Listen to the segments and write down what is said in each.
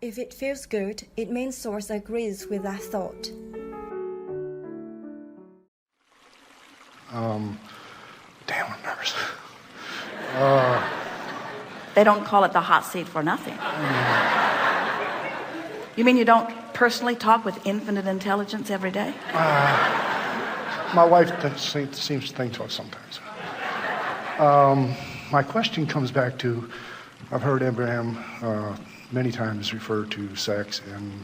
If it feels good, it means source agrees with that thought. Damn, I'm nervous. They don't call it the hot seat for nothing. You mean you don't personally talk with infinite intelligence every day? My wife seems to think so sometimes. My question comes back to, I've heard Abraham many times refer to sex and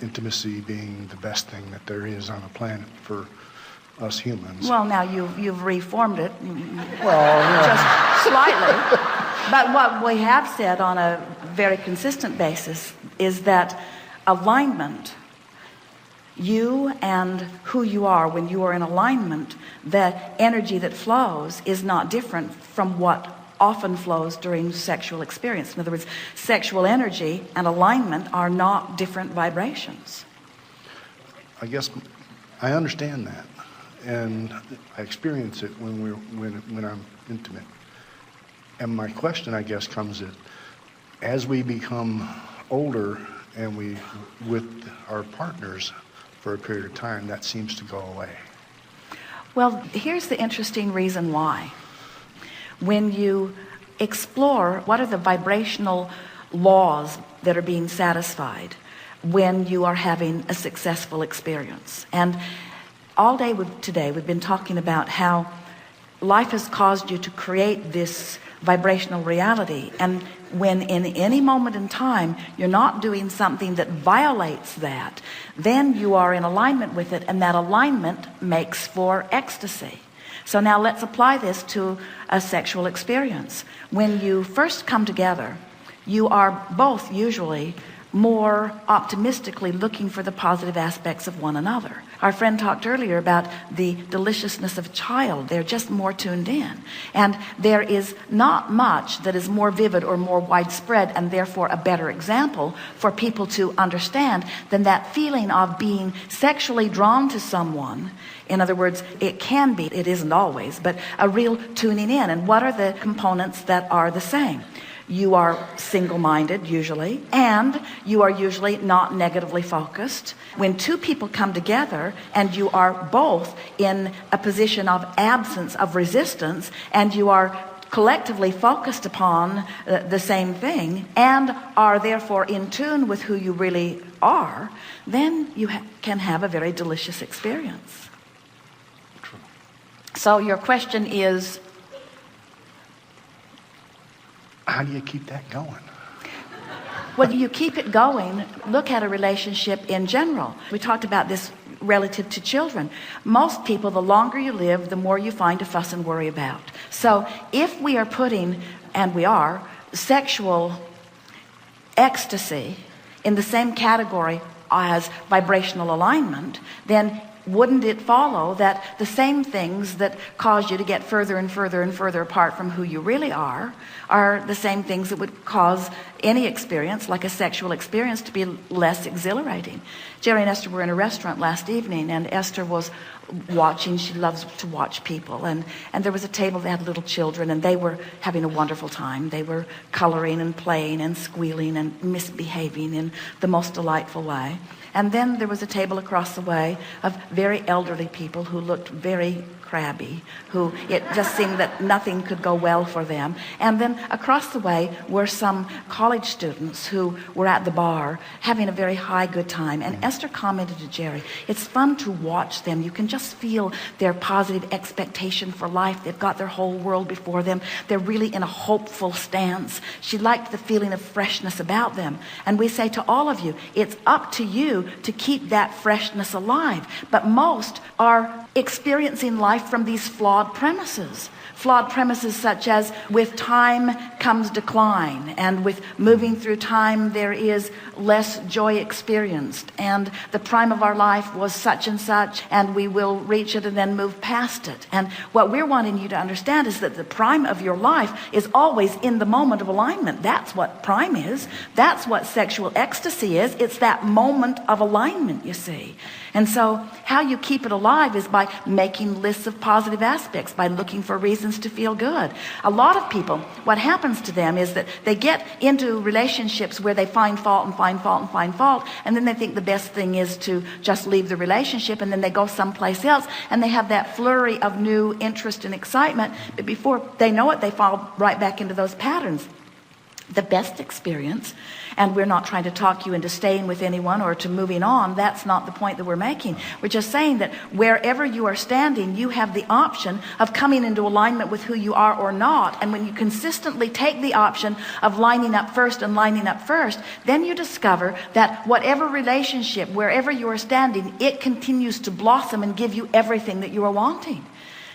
intimacy being the best thing that there is on the planet for us humans. Well, now you've reformed it. Well, yeah. Just slightly. But what we have said on a very consistent basis is that alignment, you and who you are, when you are in alignment, the energy that flows is not different from what often flows during sexual experience. In other words, sexual energy and alignment are not different vibrations. I guess I understand that, and I experience it when I'm intimate. And my question, I guess, comes that as we become older and we with our partners for a period of time, that seems to go away. Well, here's the interesting reason why. When you explore what are the vibrational laws that are being satisfied when you are having a successful experience. And all day today we've been talking about how life has caused you to create this vibrational reality, and when in any moment in time you're not doing something that violates that, then you are in alignment with it, and that alignment makes for ecstasy. So now let's apply this to a sexual experience. When you first come together, you are both usually more optimistically looking for the positive aspects of one another. Our friend talked earlier about the deliciousness of a child. They're just more tuned in. And there is not much that is more vivid or more widespread, and therefore a better example for people to understand than that feeling of being sexually drawn to someone. In other words, it can be, it isn't always, but a real tuning in. And what are the components that are the same? You are single-minded usually, and you are usually not negatively focused. When two people come together and you are both in a position of absence of resistance, and you are collectively focused upon the same thing and are therefore in tune with who you really are, then you can have a very delicious experience. True. So your question is, how do you keep that going? Well, you keep it going. Look at a relationship in general. We talked about this relative to children. Most people, the longer you live, the more you find to fuss and worry about. So if we are putting, and we are, sexual ecstasy in the same category as vibrational alignment, then wouldn't it follow that the same things that cause you to get further and further and further apart from who you really are the same things that would cause any experience, like a sexual experience, to be less exhilarating? Jerry and Esther were in a restaurant last evening, and Esther was watching. She loves to watch people, and there was a table that had little children, and they were having a wonderful time. They were coloring and playing and squealing and misbehaving in the most delightful way. And then there was a table across the way of very elderly people who looked very crabby, who it just seemed that nothing could go well for them. And then across the way were some college students who were at the bar having a very high good time. And Esther commented to Jerry, it's fun to watch them. You can just feel their positive expectation for life. They've got their whole world before them. They're really in a hopeful stance. She liked the feeling of freshness about them. And we say to all of you, it's up to you to keep that freshness alive. But most are experiencing life from these flawed premises such as with time comes decline, and with moving through time there is less joy experienced, and the prime of our life was such and such, and we will you'll reach it and then move past it. And what we're wanting you to understand is that the prime of your life is always in the moment of alignment. That's what prime is. That's what sexual ecstasy is. It's that moment of alignment, you see. And so how you keep it alive is by making lists of positive aspects, by looking for reasons to feel good. A lot of people, what happens to them is that they get into relationships where they find fault and find fault and find fault, and then they think the best thing is to just leave the relationship, and then they go someplace else, and they have that flurry of new interest and excitement, but before they know it, they fall right back into those patterns. The best experience, and we're not trying to talk you into staying with anyone or to moving on. That's not the point that we're making. We're just saying that wherever you are standing, you have the option of coming into alignment with who you are or not. And when you consistently take the option of lining up first and lining up first, then you discover that whatever relationship, wherever you are standing, it continues to blossom and give you everything that you are wanting.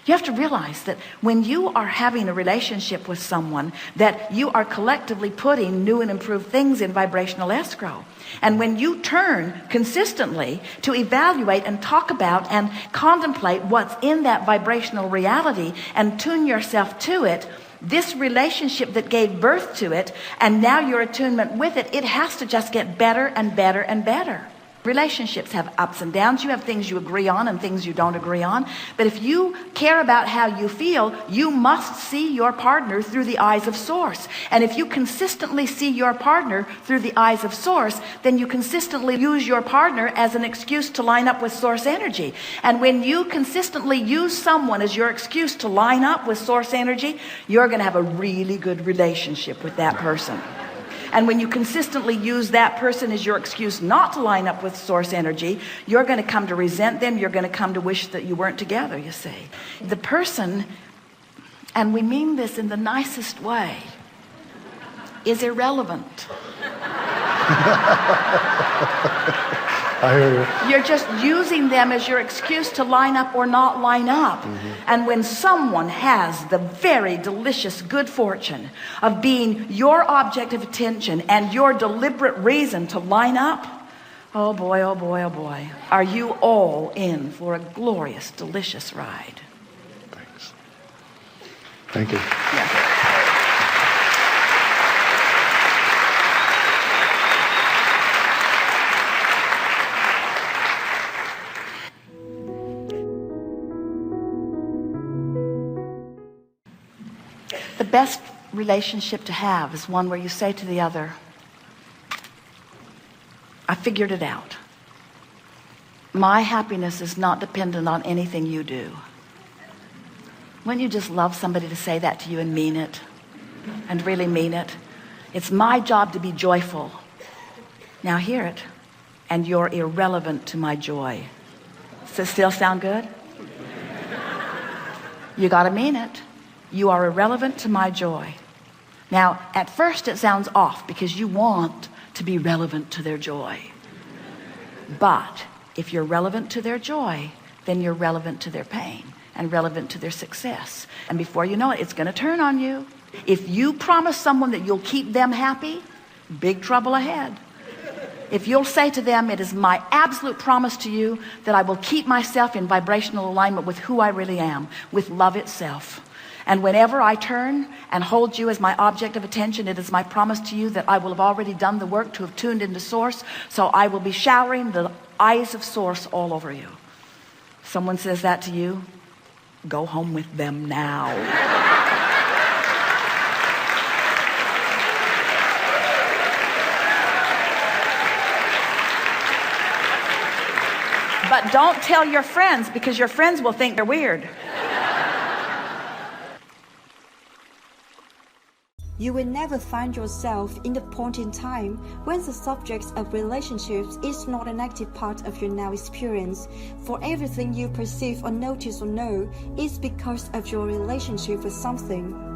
You have to realize that when you are having a relationship with someone, that you are collectively putting new and improved things in vibrational escrow. And when you turn consistently to evaluate and talk about and contemplate what's in that vibrational reality and tune yourself to it, this relationship that gave birth to it, and now your attunement with it, it has to just get better and better and better. Relationships have ups and downs. You have things you agree on and things you don't agree on. But if you care about how you feel, you must see your partner through the eyes of Source. And if you consistently see your partner through the eyes of Source, then you consistently use your partner as an excuse to line up with Source energy. And when you consistently use someone as your excuse to line up with Source energy, you're going to have a really good relationship with that person. And when you consistently use that person as your excuse not to line up with Source energy, you're going to come to resent them. You're going to come to wish that you weren't together, you see. The person, and we mean this in the nicest way, is irrelevant. I hear you. You're just using them as your excuse to line up or not line up. Mm-hmm. And when someone has the very delicious good fortune of being your object of attention and your deliberate reason to line up, oh boy, oh boy, oh boy, are you all in for a glorious, delicious ride. Thanks. Thank you. Yeah. The best relationship to have is one where you say to the other, I figured it out. My happiness is not dependent on anything you do. Wouldn't you just love somebody to say that to you and mean it? And really mean it? It's my job to be joyful. Now hear it. And you're irrelevant to my joy. Does it still sound good? You got to mean it. You are irrelevant to my joy. Now, at first it sounds off because you want to be relevant to their joy. But if you're relevant to their joy, then you're relevant to their pain and relevant to their success. And before you know it, it's going to turn on you. If you promise someone that you'll keep them happy, big trouble ahead. If you'll say to them, it is my absolute promise to you that I will keep myself in vibrational alignment with who I really am, with love itself. And whenever I turn and hold you as my object of attention, it is my promise to you that I will have already done the work to have tuned into Source, so I will be showering the eyes of Source all over you. Someone says that to you, go home with them now. But don't tell your friends, because your friends will think they're weird. You will never find yourself in the point in time when the subject of relationships is not an active part of your now experience. For everything you perceive or notice or know is because of your relationship with something.